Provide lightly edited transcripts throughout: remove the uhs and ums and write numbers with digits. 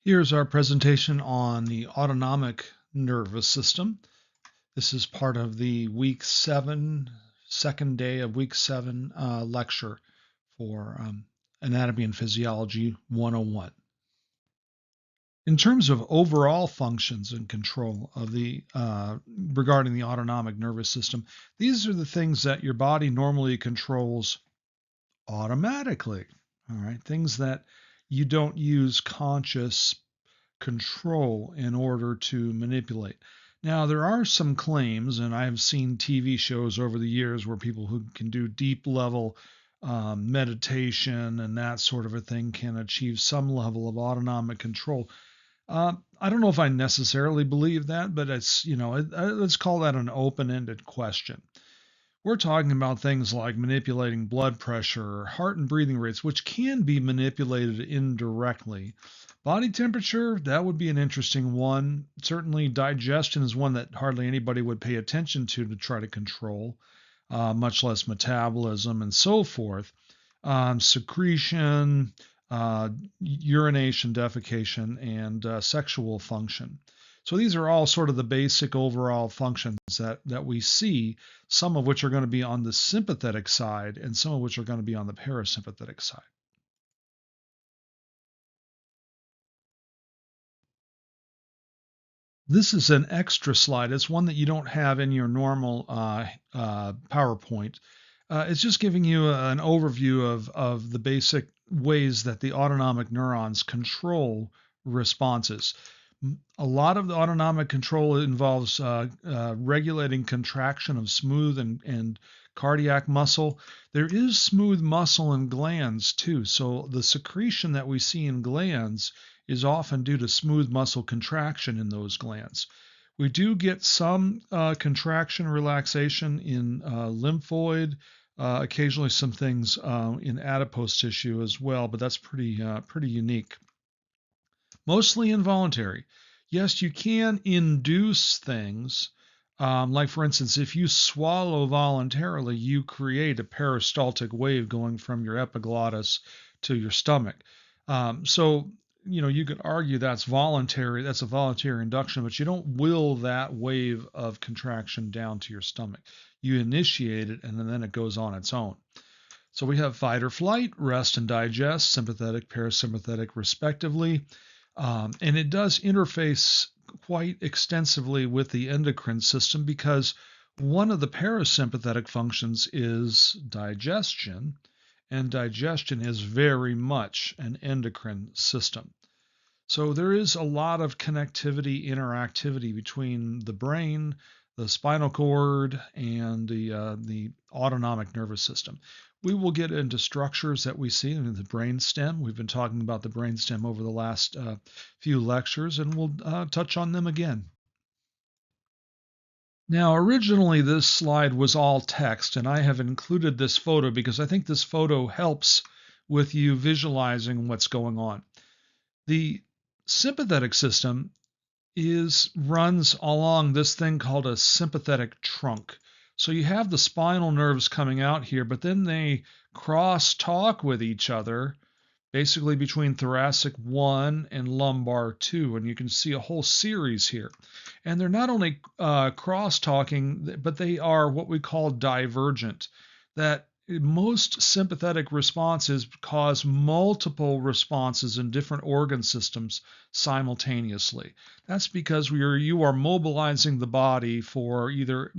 Here's our presentation on the autonomic nervous system. This is part of the week 7, second day of week 7 lecture for Anatomy and Physiology 101. In terms of overall functions and control of the regarding the autonomic nervous system, these are the things that your body normally controls automatically. All right, things that you don't use conscious control in order to manipulate. Now, there are some claims, and I've seen TV shows over the years where people who can do deep level meditation and that sort of a thing can achieve some level of autonomic control. I don't know if I necessarily believe that, but let's call that an open ended question. We're talking about things like manipulating blood pressure, heart and breathing rates, which can be manipulated indirectly. Body temperature, that would be an interesting one. Certainly, digestion is one that hardly anybody would pay attention to try to control, much less metabolism and so forth. Secretion, urination, defecation, and sexual function. So these are all sort of the basic overall functions that we see, some of which are going to be on the sympathetic side and some of which are going to be on the parasympathetic side. This is an extra slide. It's one that you don't have in your normal PowerPoint. It's just giving you an overview of the basic ways that the autonomic neurons control responses. A lot of the autonomic control involves regulating contraction of smooth and cardiac muscle. There is smooth muscle in glands too. So the secretion that we see in glands is often due to smooth muscle contraction in those glands. We do get some contraction relaxation in lymphoid, occasionally some things in adipose tissue as well, but that's pretty unique. Mostly involuntary. Yes, you can induce things. Like, for instance, if you swallow voluntarily, you create a peristaltic wave going from your epiglottis to your stomach. So, you could argue that's voluntary, that's a voluntary induction, but you don't will that wave of contraction down to your stomach. You initiate it, and then it goes on its own. So we have fight or flight, rest and digest, sympathetic, parasympathetic, respectively. And it does interface quite extensively with the endocrine system because one of the parasympathetic functions is digestion, and digestion is very much an endocrine system. So there is a lot of connectivity, interactivity between the brain, the spinal cord, and the autonomic nervous system. We will get into structures that we see in the brainstem. We've been talking about the brainstem over the last few lectures, and we'll touch on them again. Now, originally this slide was all text, and I have included this photo because I think this photo helps with you visualizing what's going on. The sympathetic system runs along this thing called a sympathetic trunk. So you have the spinal nerves coming out here, but then they cross talk with each other, basically between thoracic 1 and lumbar 2. And you can see a whole series here. And they're not only cross talking, but they are what we call divergent. That most sympathetic responses cause multiple responses in different organ systems simultaneously. That's because you are mobilizing the body for either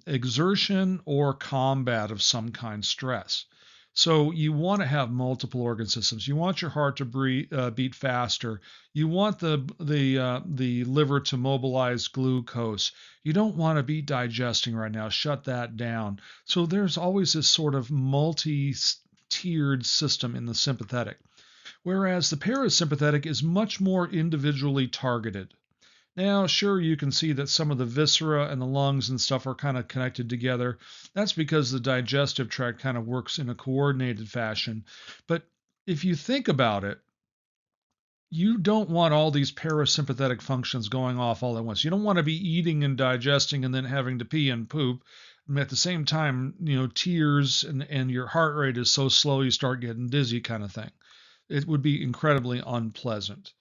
exertion or combat of some kind, stress. So you want to have multiple organ systems. You want your heart to beat faster. You want the liver to mobilize glucose. You don't want to be digesting right now. Shut that down. So there's always this sort of multi-tiered system in the sympathetic, whereas the parasympathetic is much more individually targeted. Now, sure, you can see that some of the viscera and the lungs and stuff are kind of connected together. That's because the digestive tract kind of works in a coordinated fashion. But if you think about it, you don't want all these parasympathetic functions going off all at once. You don't want to be eating and digesting and then having to pee and poop. And at the same time, tears and your heart rate is so slow you start getting dizzy kind of thing. It would be incredibly unpleasant.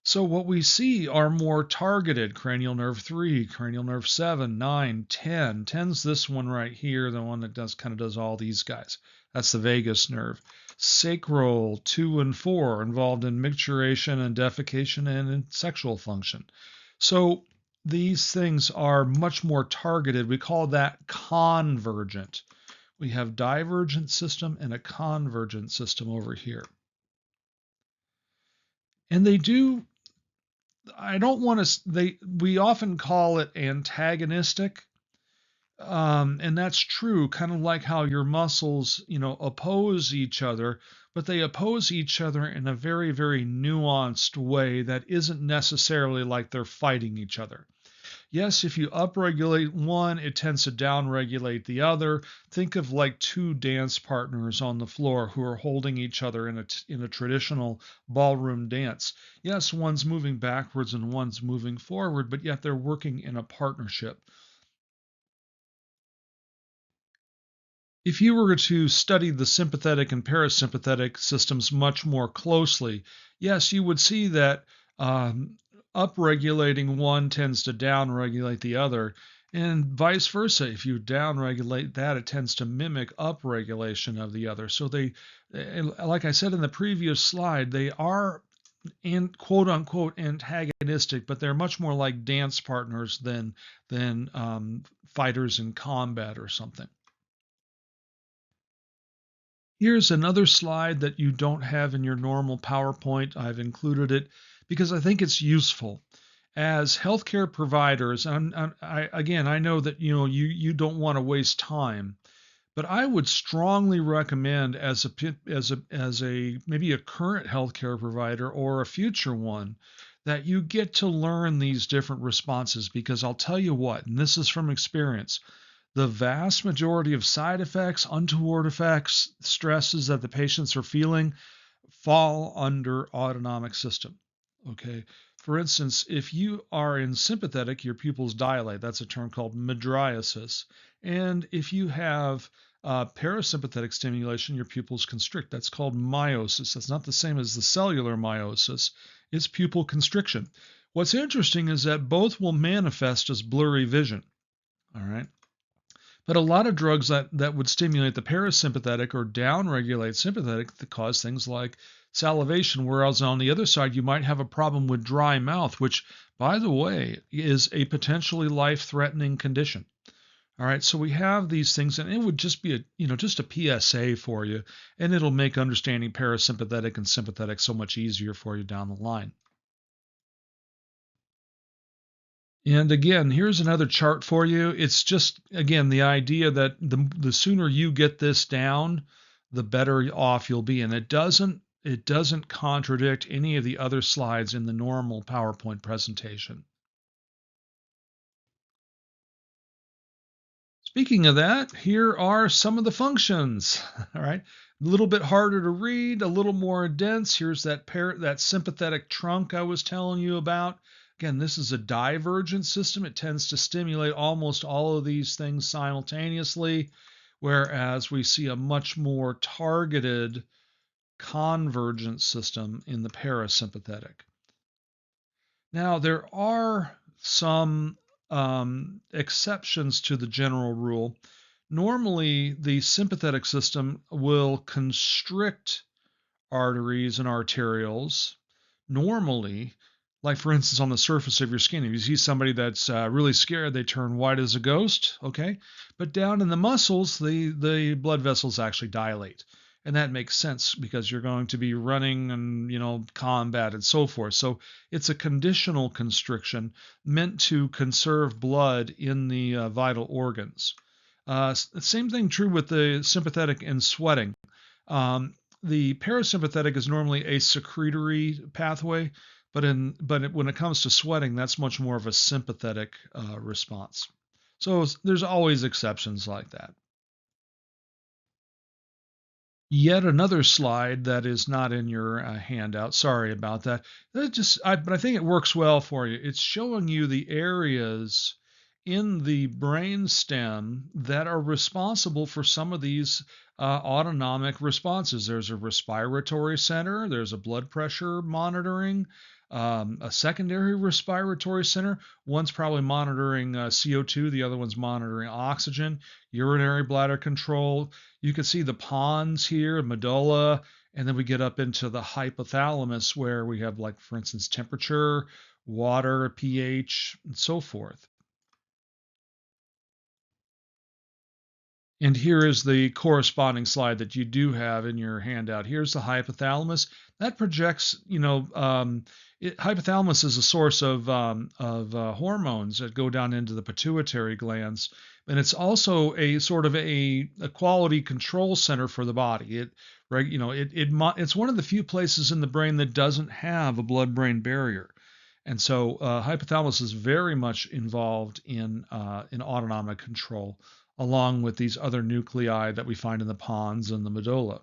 So what we see are more targeted cranial nerve 3, cranial nerve 7, 9, 10. 10's this one right here, the one that does all these guys. That's the vagus nerve. Sacral 2 and 4 involved in micturition and defecation and in sexual function. So these things are much more targeted. We call that convergent. We have divergent system and a convergent system over here. And they do, I don't want to, we often call it antagonistic. And that's true, kind of like how your muscles, oppose each other, but they oppose each other in a very, very nuanced way that isn't necessarily like they're fighting each other. Yes, if you upregulate one, it tends to downregulate the other. Think of like two dance partners on the floor who are holding each other in a traditional ballroom dance. Yes, one's moving backwards and one's moving forward, but yet they're working in a partnership. If you were to study the sympathetic and parasympathetic systems much more closely, yes, you would see that upregulating one tends to downregulate the other, and vice versa. If you downregulate that, it tends to mimic upregulation of the other. So like I said in the previous slide, they are quote unquote antagonistic, but they're much more like dance partners than fighters in combat or something. Here's another slide that you don't have in your normal PowerPoint. I've included it because I think it's useful. As healthcare providers, I know that you don't want to waste time, but I would strongly recommend as a maybe a current healthcare provider or a future one that you get to learn these different responses, because I'll tell you what, and this is from experience, the vast majority of side effects, untoward effects, stresses that the patients are feeling fall under autonomic system. Okay. For instance, if you are in sympathetic, your pupils dilate. That's a term called mydriasis. And if you have parasympathetic stimulation, your pupils constrict. That's called miosis. That's not the same as the cellular miosis. It's pupil constriction. What's interesting is that both will manifest as blurry vision. All right. But a lot of drugs that would stimulate the parasympathetic or downregulate sympathetic that cause things like salivation, whereas on the other side, you might have a problem with dry mouth, which, by the way, is a potentially life-threatening condition. All right, so we have these things, and it would just be just a PSA for you, and it'll make understanding parasympathetic and sympathetic so much easier for you down the line. And again, here's another chart for you. It's just, again, the idea that the sooner you get this down, the better off you'll be. And it doesn't contradict any of the other slides in the normal PowerPoint presentation. Speaking of that, here are some of the functions. All right, a little bit harder to read, a little more dense. Here's that sympathetic trunk I was telling you about. Again, this is a divergent system. It tends to stimulate almost all of these things simultaneously, whereas we see a much more targeted convergent system in the parasympathetic. Now, there are some exceptions to the general rule. Normally, the sympathetic system will constrict arteries and arterioles. Normally, like for instance, on the surface of your skin, if you see somebody that's really scared, they turn white as a ghost. Okay, but down in the muscles, the blood vessels actually dilate, and that makes sense because you're going to be running and combat and so forth. So it's a conditional constriction meant to conserve blood in the vital organs. Same thing true with the sympathetic and sweating. The parasympathetic is normally a secretory pathway, but when it comes to sweating, that's much more of a sympathetic response. So there's always exceptions like that. Yet another slide that is not in your handout. Sorry about that. But I think it works well for you. It's showing you the areas in the brain stem that are responsible for some of these autonomic responses. There's a respiratory center, there's a blood pressure monitoring, a secondary respiratory center. One's probably monitoring CO2, the other one's monitoring oxygen, urinary bladder control. You can see the pons here, medulla, and then we get up into the hypothalamus where we have, like, for instance, temperature, water, pH, and so forth. And here is the corresponding slide that you do have in your handout. Here's the hypothalamus. That projects, hypothalamus is a source of hormones that go down into the pituitary glands, and it's also a sort of a quality control center for the body. It's one of the few places in the brain that doesn't have a blood-brain barrier. And so hypothalamus is very much involved in autonomic control, along with these other nuclei that we find in the pons and the medulla.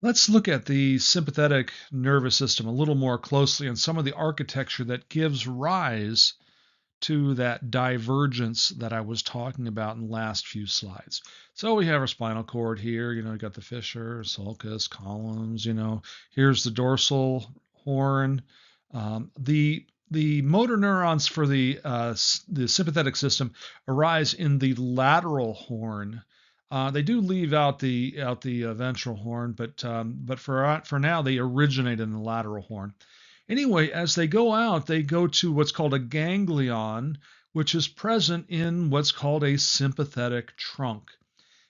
Let's look at the sympathetic nervous system a little more closely and some of the architecture that gives rise to that divergence that I was talking about in the last few slides. So we have our spinal cord here, you got the fissure, sulcus, columns, here's the dorsal horn. The motor neurons for the sympathetic system arise in the lateral horn. They do leave out the ventral horn, but for now they originate in the lateral horn. Anyway, as they go out, they go to what's called a ganglion, which is present in what's called a sympathetic trunk.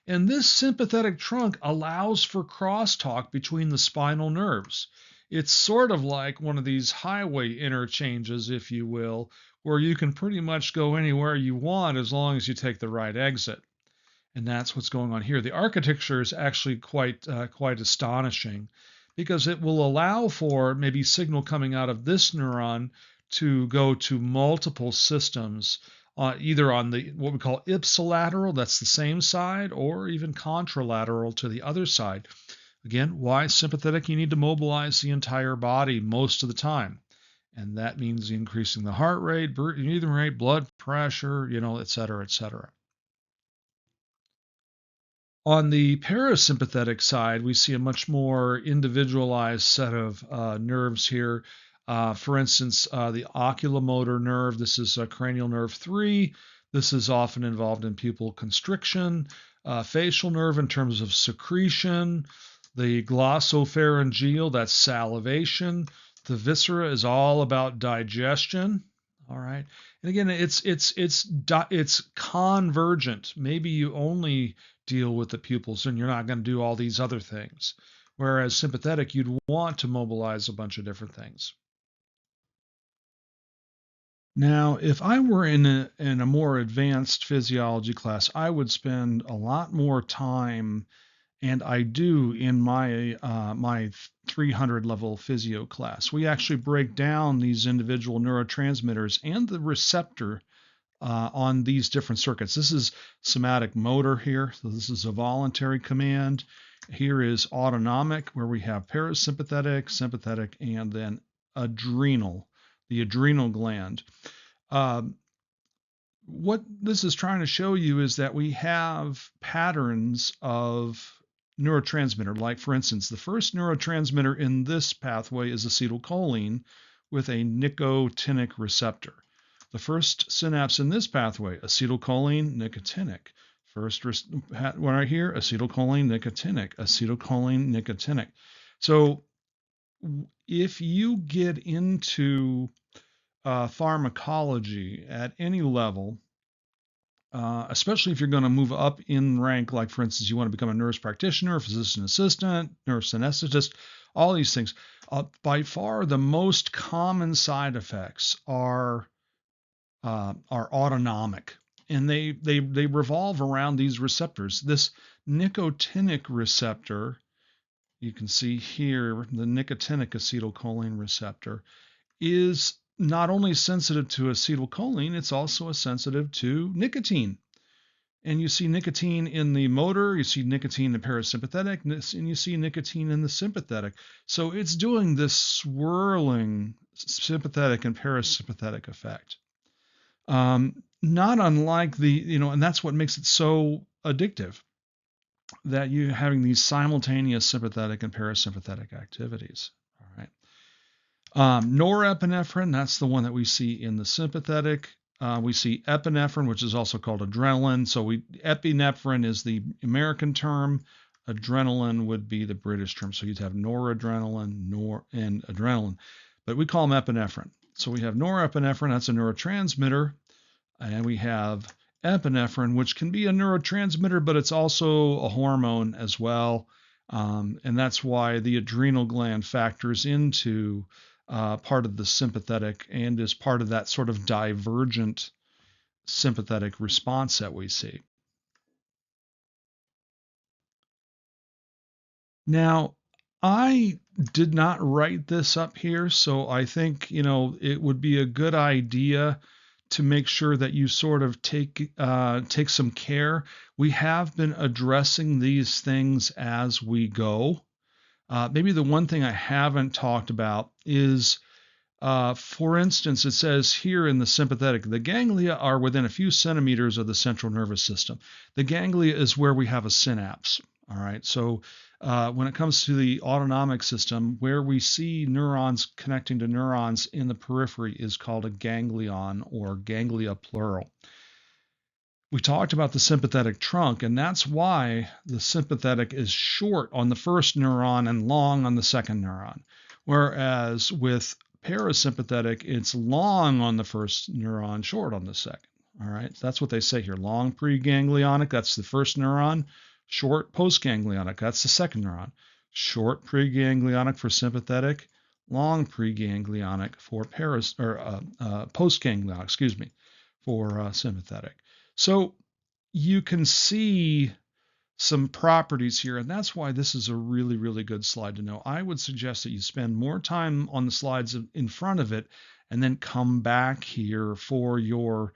And this sympathetic trunk allows for crosstalk between the spinal nerves. It's sort of like one of these highway interchanges, if you will, where you can pretty much go anywhere you want as long as you take the right exit. And that's what's going on here. The architecture is actually quite astonishing, because it will allow for maybe signal coming out of this neuron to go to multiple systems, either on the what we call ipsilateral, that's the same side, or even contralateral to the other side. Again, why sympathetic? You need to mobilize the entire body most of the time. And that means increasing the heart rate, breathing rate, blood pressure, et cetera, et cetera. On the parasympathetic side, we see a much more individualized set of nerves here. For instance, the oculomotor nerve, this is cranial nerve 3. This is often involved in pupil constriction. Facial nerve in terms of secretion. The glossopharyngeal, that's salivation. The viscera is all about digestion. All right. And again, it's convergent. Maybe you only deal with the pupils and you're not going to do all these other things. Whereas sympathetic, you'd want to mobilize a bunch of different things. Now, if I were in a more advanced physiology class, I would spend a lot more time, and I do in my 300 level physio class. We actually break down these individual neurotransmitters and the receptor on these different circuits. This is somatic motor here. So this is a voluntary command. Here is autonomic, where we have parasympathetic, sympathetic, and then adrenal, the adrenal gland. What this is trying to show you is that we have patterns of neurotransmitter. Like, for instance, the first neurotransmitter in this pathway is acetylcholine with a nicotinic receptor. The first synapse in this pathway, acetylcholine, nicotinic. First one right here, acetylcholine, nicotinic, acetylcholine, nicotinic. So if you get into pharmacology at any level, especially if you're going to move up in rank, like, for instance, you want to become a nurse practitioner, physician assistant, nurse anesthetist, all these things, by far the most common side effects are autonomic, and they revolve around these receptors. This nicotinic receptor, you can see here, the nicotinic acetylcholine receptor, is not only sensitive to acetylcholine, it's also sensitive to nicotine. And you see nicotine in the motor, you see nicotine in the parasympathetic, and you see nicotine in the sympathetic. So it's doing this swirling sympathetic and parasympathetic effect. Not unlike and that's what makes it so addictive, that you're having these simultaneous sympathetic and parasympathetic activities. All right. Norepinephrine, that's the one that we see in the sympathetic. We see epinephrine, which is also called adrenaline. So epinephrine is the American term. Adrenaline would be the British term. So you'd have noradrenaline, and adrenaline, but we call them epinephrine. So we have norepinephrine, that's a neurotransmitter, and we have epinephrine, which can be a neurotransmitter, but it's also a hormone as well. And that's why the adrenal gland factors into part of the sympathetic and is part of that sort of divergent sympathetic response that we see. Now, I did not write this up here, so I think, it would be a good idea to make sure that you sort of take some care. We have been addressing these things as we go. Maybe the one thing I haven't talked about is, for instance, it says here in the sympathetic, the ganglia are within a few centimeters of the central nervous system. The ganglia is where we have a synapse. All right. So when it comes to the autonomic system, where we see neurons connecting to neurons in the periphery is called a ganglion or ganglia plural. We talked about the sympathetic trunk, and that's why the sympathetic is short on the first neuron and long on the second neuron. Whereas with parasympathetic, it's long on the first neuron, short on the second. All right, that's what they say here. Long preganglionic, that's the first neuron. Short postganglionic, that's the second neuron. Short preganglionic for sympathetic, long preganglionic for postganglionic, for sympathetic. So you can see some properties here, and that's why this is a really, really good slide to know. I would suggest that you spend more time on the slides in front of it, and then come back here for your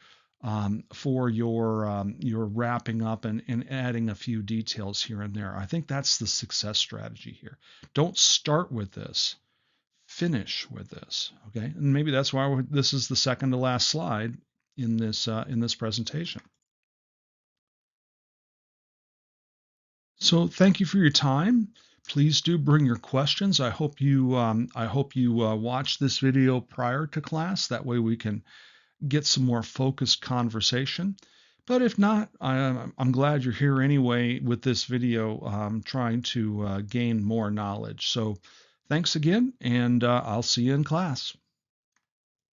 wrapping up and adding a few details here and there. I think that's the success strategy here. Don't start with this. Finish with this. Okay, and maybe that's why this is the second to last slide in this presentation. So thank you for your time. Please do bring your questions. I hope you watch this video prior to class. That way we can get some more focused conversation. But if not, I'm glad you're here anyway with this video, trying to gain more knowledge. So thanks again, and I'll see you in class.